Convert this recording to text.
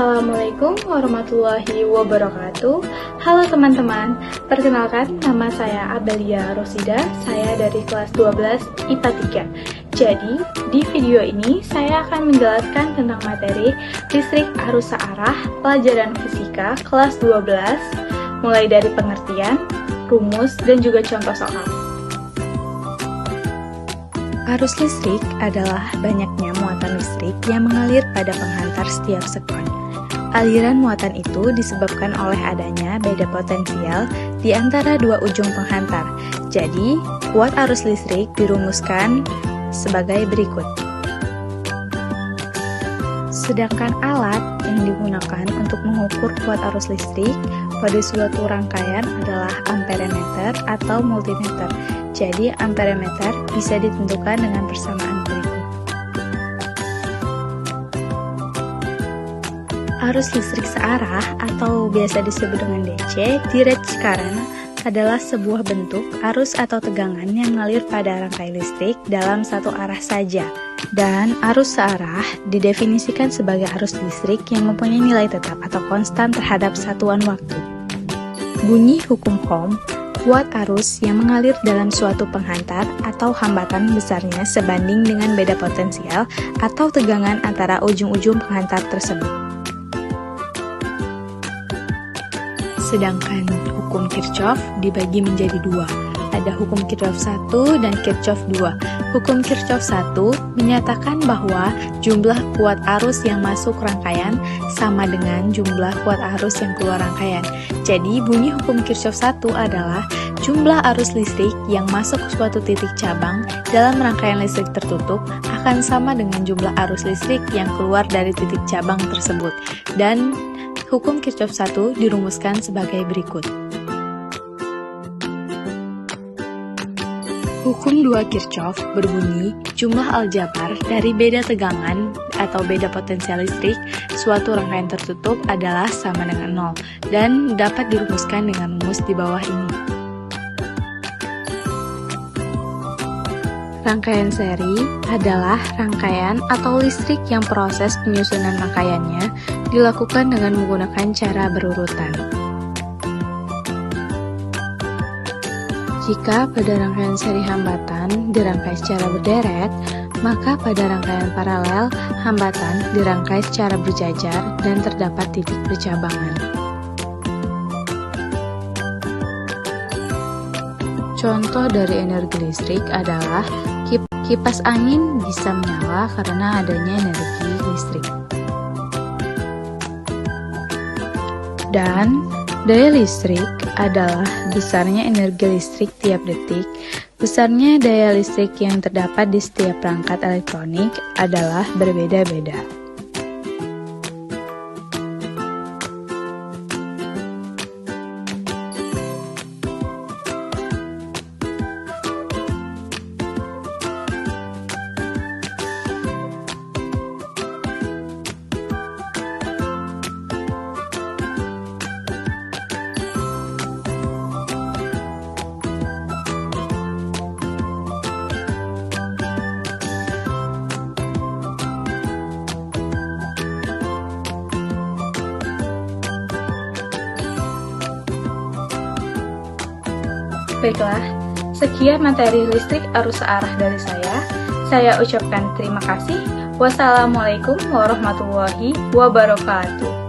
Assalamualaikum warahmatullahi wabarakatuh. Halo teman-teman, perkenalkan nama saya Abelia Rosida, saya dari kelas 12 IPA 3. Jadi, di video ini saya akan menjelaskan tentang materi listrik arus searah pelajaran fisika kelas 12, mulai dari pengertian, rumus, dan juga contoh soal. Arus listrik adalah banyaknya muatan listrik yang mengalir pada penghantar setiap sekon. Aliran muatan itu disebabkan oleh adanya beda potensial di antara dua ujung penghantar. Jadi, kuat arus listrik dirumuskan sebagai berikut. Sedangkan alat yang digunakan untuk mengukur kuat arus listrik pada suatu rangkaian adalah amperemeter atau multimeter. Jadi, amperemeter bisa ditentukan dengan persamaan berikut. Arus listrik searah atau biasa disebut dengan DC, direct current, adalah sebuah bentuk arus atau tegangan yang mengalir pada rangkai listrik dalam satu arah saja. Dan arus searah didefinisikan sebagai arus listrik yang mempunyai nilai tetap atau konstan terhadap satuan waktu. Bunyi hukum Ohm, kuat arus yang mengalir dalam suatu penghantar atau hambatan besarnya sebanding dengan beda potensial atau tegangan antara ujung-ujung penghantar tersebut. Sedangkan hukum Kirchhoff dibagi menjadi dua. Ada hukum Kirchhoff 1 dan Kirchhoff 2. Hukum Kirchhoff 1 menyatakan bahwa jumlah kuat arus yang masuk rangkaian sama dengan jumlah kuat arus yang keluar rangkaian. Jadi, bunyi hukum Kirchhoff 1 adalah jumlah arus listrik yang masuk ke suatu titik cabang dalam rangkaian listrik tertutup akan sama dengan jumlah arus listrik yang keluar dari titik cabang tersebut. Dan hukum Kirchhoff 1 dirumuskan sebagai berikut. Hukum 2 Kirchhoff berbunyi jumlah aljabar dari beda tegangan atau beda potensial listrik suatu rangkaian tertutup adalah sama dengan 0 dan dapat dirumuskan dengan rumus di bawah ini. Rangkaian seri adalah rangkaian atau listrik yang proses penyusunan rangkaiannya dilakukan dengan menggunakan cara berurutan. Jika pada rangkaian seri hambatan dirangkai secara berderet, maka pada rangkaian paralel hambatan dirangkai secara berjajar dan terdapat titik percabangan. Contoh dari energi listrik adalah kipas angin bisa menyala karena adanya energi listrik. Dan daya listrik adalah besarnya energi listrik tiap detik. Besarnya daya listrik yang terdapat di setiap perangkat elektronik adalah berbeda-beda. Baiklah, sekian materi listrik arus searah dari saya. Saya ucapkan terima kasih. Wassalamualaikum warahmatullahi wabarakatuh.